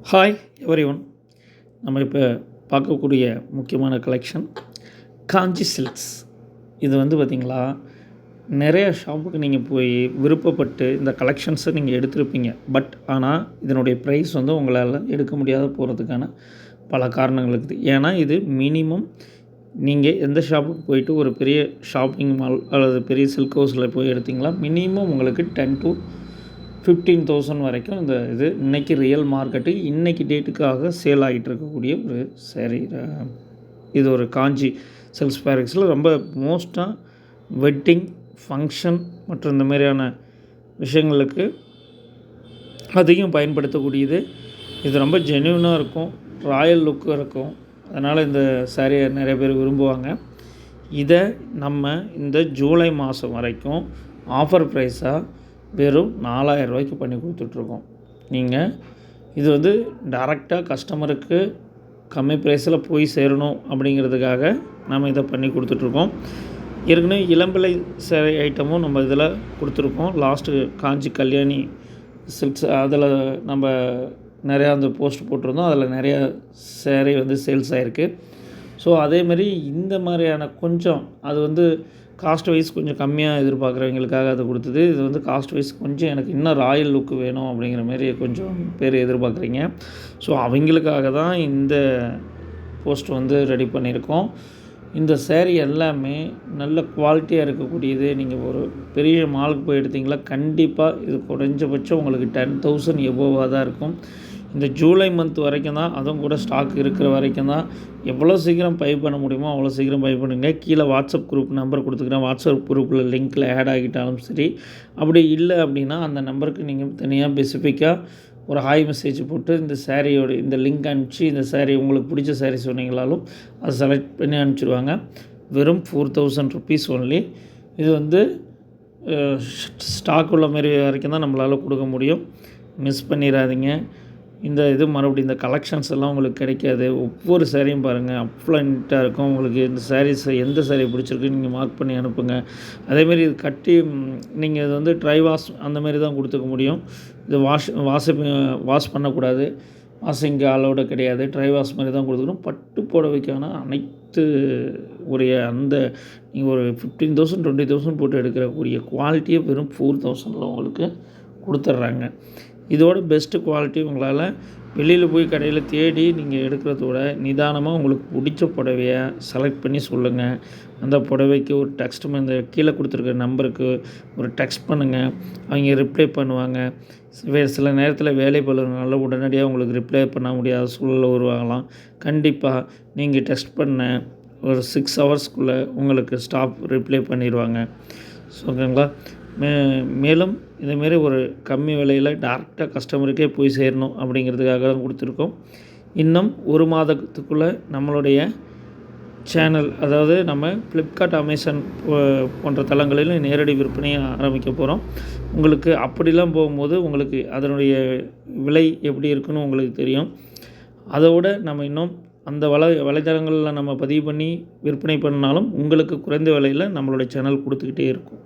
Hi everyone. நம்ம இப்போ பார்க்கக்கூடிய முக்கியமான கலெக்ஷன் காஞ்சி சில்க்ஸ். இது பார்த்திங்களா, நிறைய ஷாப்புக்கு நீங்கள் போய் விருப்பப்பட்டு இந்த கலெக்ஷன்ஸை நீங்கள் எடுத்திருப்பீங்க. பட் ஆனால் இதனுடைய ப்ரைஸ் உங்களால் எடுக்க முடியாத போகிறதுக்கான பல காரணங்கள் இருக்குது. ஏன்னா இது மினிமம் நீங்கள் எந்த ஷாப்புக்கு போயிட்டு ஒரு பெரிய ஷாப்பிங் மால் அல்லது பெரிய சில்க் ஹவுஸில் போய் எடுத்திங்களா, மினிமம் உங்களுக்கு 10 to 15,000 வரைக்கும் இந்த இது இன்றைக்கி ரியல் மார்க்கெட்டு இன்றைக்கி டேட்டுக்காக சேல் ஆகிட்டு இருக்கக்கூடிய ஒரு சேரீ. இது ஒரு காஞ்சி சில்க்ஸ் ஃபேப்ரிக்ஸில் ரொம்ப மோஸ்ட்டாக வெட்டிங் ஃபங்க்ஷன் மற்றும் இந்த மாதிரியான விஷயங்களுக்கு அதிகம் பயன்படுத்தக்கூடியது. இது ரொம்ப ஜென்யூனாக இருக்கும், ராயல் லுக்கும் இருக்கும். அதனால் இந்த சாரியை நிறைய பேர் விரும்புவாங்க. இதை நம்ம இந்த ஜூலை மாதம் வரைக்கும் ஆஃபர் ப்ரைஸாக வெறும் 4000 ரூபாய்க்கு பண்ணி கொடுத்துட்ருக்கோம். நீங்கள் இது டைரெக்டாக கஸ்டமருக்கு கம்மி ப்ரைஸில் போய் சேரணும் அப்படிங்கிறதுக்காக நம்ம இதை பண்ணி கொடுத்துட்ருக்கோம். ஏற்கனவே இளம்பிள்ளை சேரீ ஐட்டமும் நம்ம இதில் கொடுத்துருக்கோம். லாஸ்ட்டு காஞ்சி கல்யாணி சில்க்ஸ் அதில் நம்ம நிறையா அந்த போஸ்ட் போட்டிருந்தோம். அதில் நிறையா சேரீ சேல்ஸ் ஆகிருக்கு. ஸோ அதேமாதிரி இந்த மாதிரியான கொஞ்சம் அது காஸ்ட் வைஸ் கொஞ்சம் கம்மியாக எதிர்பார்க்குறவங்களுக்காக அதை கொடுத்தது. இது காஸ்ட் வைஸ் கொஞ்சம் எனக்கு இன்னும் ராயல் லுக்கு வேணும் அப்படிங்கிற மாரி கொஞ்சம் பேர் எதிர்பார்க்குறீங்க. ஸோ அவங்களுக்காக தான் இந்த போஸ்ட் ரெடி பண்ணியிருக்கோம். இந்த சேரீ எல்லாமே நல்ல குவாலிட்டியாக இருக்கக்கூடியது. நீங்கள் ஒரு பெரிய மாலுக்கு போய் எடுத்திங்களா, கண்டிப்பாக இது குறைஞ்சபட்சம் உங்களுக்கு 10,000 எபோவாக தான் இருக்கும். இந்த ஜூலை மந்த் வரைக்கும் தான், அதுவும் கூட ஸ்டாக் இருக்கிற வரைக்கும் தான். எவ்வளோ சீக்கிரம் பை பண்ண முடியுமோ அவ்வளோ சீக்கிரம் பை பண்ணுங்கள். கீழே வாட்ஸ்அப் குரூப் நம்பர் கொடுத்துக்கிறேன். வாட்ஸ்அப் குரூப்பில் லிங்க்கில் ஆட் ஆகிட்டாலும் சரி, அப்படி இல்லை அப்படின்னா அந்த நம்பருக்கு நீங்கள் தனியாக ஸ்பெசிஃபிக்காக ஒரு ஹாய் மெசேஜ் போட்டு இந்த சாரியோட இந்த லிங்க் அனுப்பிச்சி இந்த சாரீ உங்களுக்கு பிடிச்ச சாரீ சொன்னீங்களாலும் அதை செலக்ட் பண்ணி அனுப்பிச்சிடுவாங்க. வெறும் 4000 ருபீஸ் ஒன்லி. இது ஸ்டாக் உள்ள மாரி வரைக்கும் தான் நம்மளால் கொடுக்க முடியும். மிஸ் பண்ணிடாதீங்க. இது மறுபடியும் இந்த கலெக்ஷன்ஸ் எல்லாம் உங்களுக்கு கிடைக்காது. ஒவ்வொரு சாரியும் பாருங்கள், அவ்வளோ நீட்டாக இருக்கும். உங்களுக்கு இந்த சாரீஸ் எந்த சாரீ பிடிச்சிருக்கு நீங்கள் மார்க் பண்ணி அனுப்புங்க. அதேமாரி இது கட்டி நீங்கள் இது ட்ரை வாஷ் அந்தமாரி தான் கொடுத்துக்க முடியும். இது வாஷ் பண்ணக்கூடாது. வாஷிங்கு அலோடு கிடையாது. ட்ரை வாஷ் மாதிரி தான் கொடுத்துக்கணும். பட்டு புடவைக்கான அனைத்து உரிய அந்த நீங்கள் ஒரு 15,000 20,000 போட்டு எடுக்கிறக்கூடிய குவாலிட்டியை வெறும் 4,000 உங்களுக்கு கொடுத்துட்றாங்க. இதோட பெஸ்ட்டு குவாலிட்டி உங்களால் வெளியில் போய் கடையில் தேடி நீங்கள் எடுக்கிறதோட நிதானமாக உங்களுக்கு பிடிச்ச புடவைய செலக்ட் பண்ணி சொல்லுங்கள். அந்த புடவைக்கு ஒரு டெக்ஸ்ட் இந்த கீழே கொடுத்துருக்க நம்பருக்கு ஒரு டெக்ஸ்ட் பண்ணுங்கள். அவங்க ரிப்ளை பண்ணுவாங்க. சில நேரத்தில் வேலை பளுனால உடனடியாக உங்களுக்கு ரிப்ளை பண்ண முடியாத சூழலில் உருவாகலாம். கண்டிப்பாக நீங்கள் டெக்ஸ்ட் பண்ண ஒரு 6 ஹவர்ஸ்க்குள்ளே உங்களுக்கு ஸ்டாஃப் ரிப்ளை பண்ணிடுவாங்க. ஸோ ஓகேங்களா. மேலும் இதேமாரி ஒரு கம்மி விலையில் டேரெக்டாக கஸ்டமருக்கே போய் சேரணும் அப்படிங்கிறதுக்காக தான் கொடுத்துருக்கோம். இன்னும் ஒரு மாதத்துக்குள்ளே நம்மளுடைய சேனல், அதாவது நம்ம ஃப்ளிப்கார்ட், அமேசான் போன்ற தளங்களிலும் நேரடி விற்பனையை ஆரம்பிக்க போகிறோம். உங்களுக்கு அப்படிலாம் போகும்போது உங்களுக்கு அதனுடைய விலை எப்படி இருக்குன்னு உங்களுக்கு தெரியும். அதோட நம்ம இன்னும் அந்த வலைத்தளங்களில் நம்ம பதிவு பண்ணி விற்பனை பண்ணாலும் உங்களுக்கு குறைந்த விலையில் நம்மளுடைய சேனல் கொடுத்துக்கிட்டே இருக்கும்.